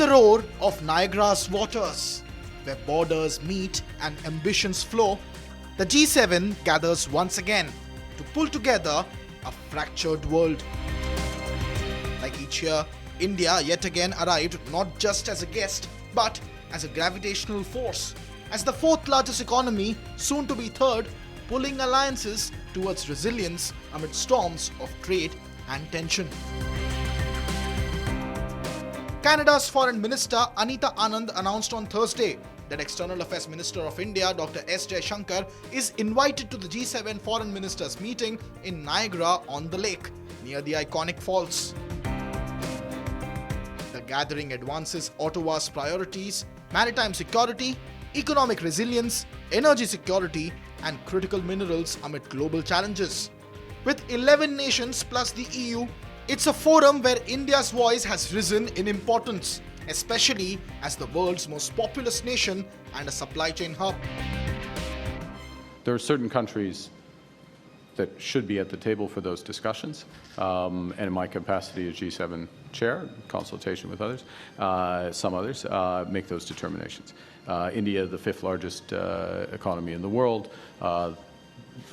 the roar of Niagara's waters, where borders meet and ambitions flow, the G7 gathers once again to pull together a fractured world. Like each year, India yet again arrived not just as a guest, but as a gravitational force, as the fourth largest economy, soon to be third, pulling alliances towards resilience amid storms of trade and tension. Canada's Foreign Minister Anita Anand announced on Thursday that External Affairs Minister of India Dr. S. Jaishankar is invited to the G7 Foreign Ministers meeting in Niagara on the lake, near the iconic falls. The gathering advances Ottawa's priorities: maritime security, economic resilience, energy security, and critical minerals amid global challenges. With 11 nations plus the EU, it's a forum where India's voice has risen in importance, especially as the world's most populous nation and a supply chain hub. There are certain countries that should be at the table for those discussions, and in my capacity as G7 chair, in consultation with others, some others, make those determinations. India, the fifth largest economy in the world,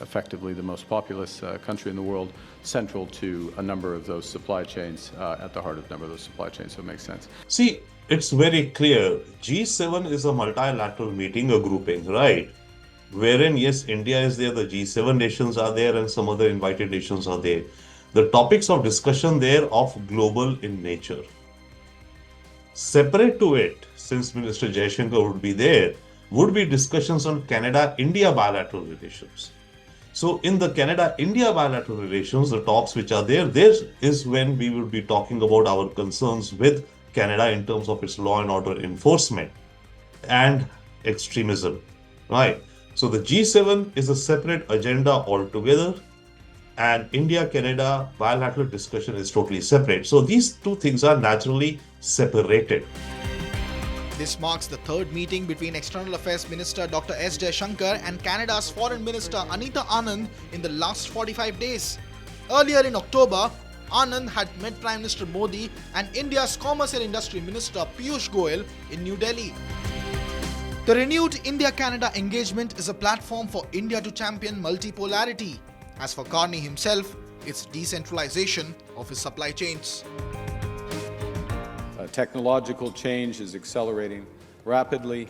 effectively the most populous country in the world, central to a number of those supply chains, at the heart of a number of those supply chains, so it makes sense. See, it's very clear. G7 is a multilateral meeting, a grouping, right? Wherein, yes, India is there, the G7 nations are there, and some other invited nations are there. The topics of discussion there of global in nature. Separate to it, since Minister Jaishankar would be there, would be discussions on Canada-India bilateral relations. So in the Canada-India bilateral relations, the talks which are there is when we will be talking about our concerns with Canada in terms of its law and order enforcement and extremism, right? So the G7 is a separate agenda altogether, and India-Canada bilateral discussion is totally separate. So these two things are naturally separated. This marks the third meeting between External Affairs Minister Dr. S. Jaishankar and Canada's Foreign Minister Anita Anand in the last 45 days. Earlier in October, Anand had met Prime Minister Modi and India's Commerce and Industry Minister Piyush Goyal in New Delhi. The renewed India-Canada engagement is a platform for India to champion multipolarity. As for Carney himself, it's decentralization of his supply chains. Technological change is accelerating rapidly.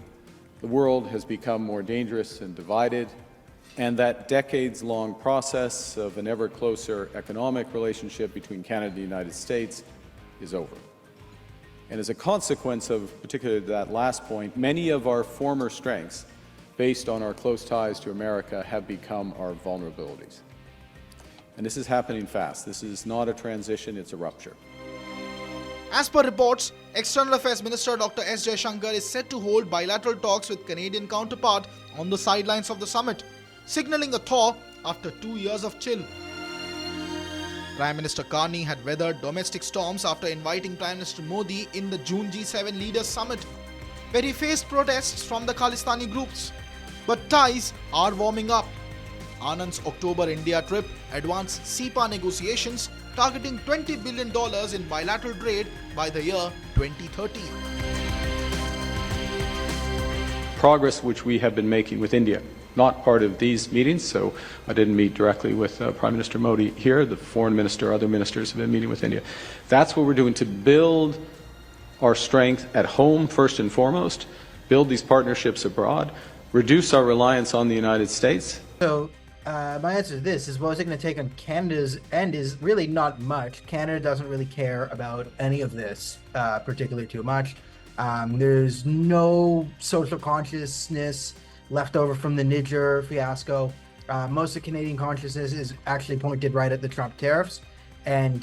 The world has become more dangerous and divided, and that decades-long process of an ever closer economic relationship between Canada and the United States is over. And as a consequence of particularly that last point, many of our former strengths, based on our close ties to America, have become our vulnerabilities. And this is happening fast. This is not a transition, it's a rupture. As per reports, External Affairs Minister Dr. S. Jaishankar is set to hold bilateral talks with Canadian counterpart on the sidelines of the summit, signaling a thaw after 2 years of chill. Prime Minister Carney had weathered domestic storms after inviting Prime Minister Modi in the June G7 Leaders Summit, where he faced protests from the Khalistani groups. But ties are warming up. Anand's October India trip advanced CEPA negotiations targeting $20 billion in bilateral trade by the year 2030. Progress which we have been making with India, not part of these meetings, so I didn't meet directly with Prime Minister Modi here. The foreign minister, other ministers have been meeting with India. That's what we're doing to build our strength at home first and foremost, build these partnerships abroad, reduce our reliance on the United States. So my answer to this is, what's it going to take on Canada's end is really not much. Canada doesn't really care about any of this particularly too much. There's no social consciousness left over from the Niger fiasco. Most of Canadian consciousness is actually pointed right at the Trump tariffs, and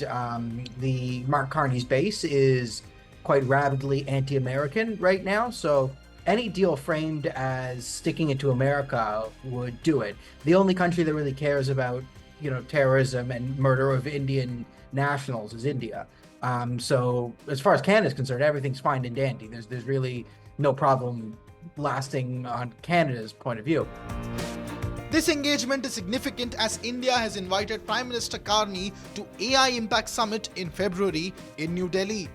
the Mark Carney's base is quite rabidly anti-American right now. So any deal framed as sticking it to America would do it. The only country that really cares about, terrorism and murder of Indian nationals is India. So as far as Canada is concerned, everything's fine and dandy. There's really no problem lasting on Canada's point of view. This engagement is significant as India has invited Prime Minister Carney to AI Impact Summit in February in New Delhi.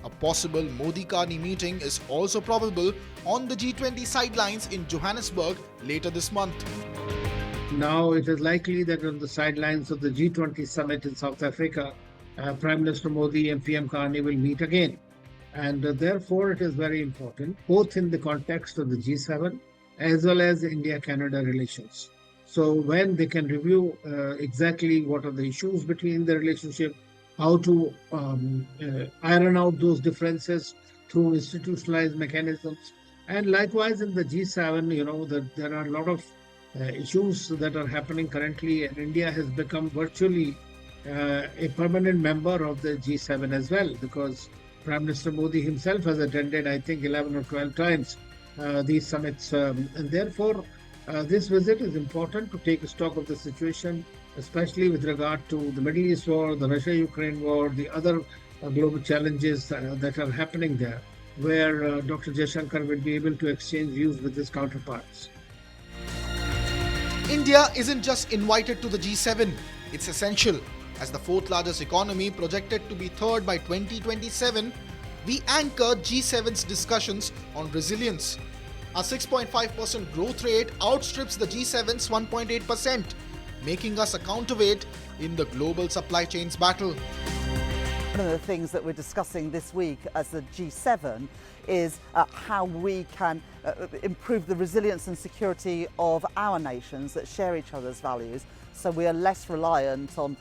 A possible Modi-Carney meeting is also probable on the G20 sidelines in Johannesburg later this month. Now it is likely that on the sidelines of the G20 summit in South Africa, Prime Minister Modi and PM Carney will meet again. And therefore, it is very important, both in the context of the G7 as well as India-Canada relations. So when they can review exactly what are the issues between the relationship, how to iron out those differences through institutionalized mechanisms. And likewise in the G7, there are a lot of issues that are happening currently, and India has become virtually a permanent member of the G7 as well, because Prime Minister Modi himself has attended, I think, 11 or 12 times these summits. And therefore, this visit is important to take stock of the situation, especially with regard to the Middle East war, the Russia-Ukraine war, the other global challenges that are happening there, where Dr. Jaishankar will be able to exchange views with his counterparts. India isn't just invited to the G7, it's essential. As the fourth largest economy projected to be third by 2027, we anchor G7's discussions on resilience. Our 6.5% growth rate outstrips the G7's 1.8%, making us a counterweight in the global supply chains battle. One of the things that we're discussing this week as the G7 is how we can improve the resilience and security of our nations that share each other's values, so we are less reliant on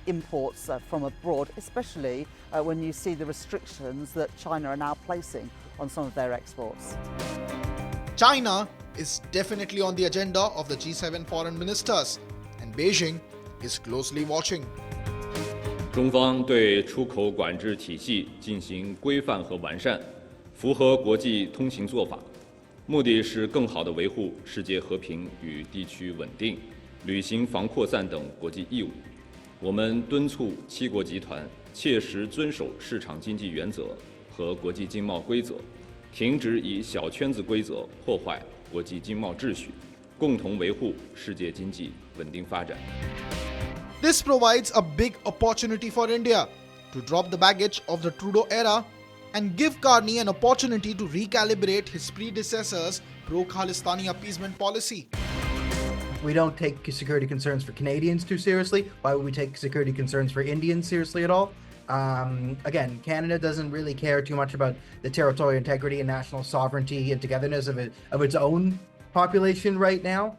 imports from abroad, especially when you see the restrictions that China are now placing on some of their exports. China is definitely on the agenda of the G7 foreign ministers, and Beijing is closely watching. 中方对出口管制体系进行规范和完善，符合国际通行做法，目的是更好地维护世界和平与地区稳定，履行防扩散等国际义务。我们敦促七国集团切实遵守市场经济原则和国际经贸规则，停止以小圈子规则破坏国际经贸秩序，共同维护世界经济稳定发展。 This provides a big opportunity for India to drop the baggage of the Trudeau era and give Carney an opportunity to recalibrate his predecessor's pro-Khalistani appeasement policy. We don't take security concerns for Canadians too seriously. Why would we take security concerns for Indians seriously at all? Again, Canada doesn't really care too much about the territorial integrity and national sovereignty and togetherness of its own population right now.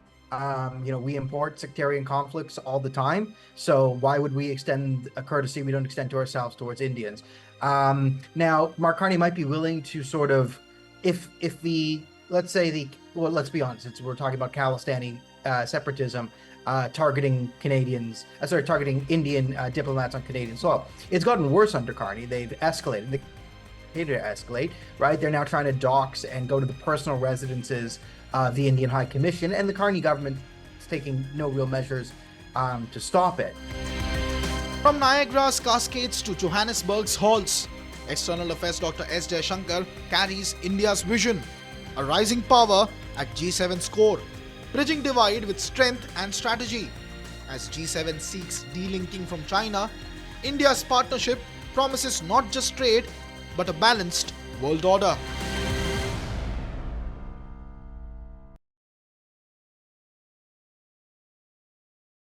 We import sectarian conflicts all the time. So why would we extend a courtesy we don't extend to ourselves towards Indians? Now, Mark Carney might be willing to sort of, let's be honest, we're talking about Khalistani separatism, targeting Indian diplomats on Canadian soil. It's gotten worse under Carney. They've escalated. They continue to escalate, right? They're now trying to dox and go to the personal residences of the Indian High Commission, and the Carney government is taking no real measures to stop it. From Niagara's cascades to Johannesburg's halls, External Affairs Dr. S. Jaishankar carries India's vision, a rising power at G7's core, bridging divide with strength and strategy. As G7 seeks delinking from China, India's partnership promises not just trade, but a balanced world order.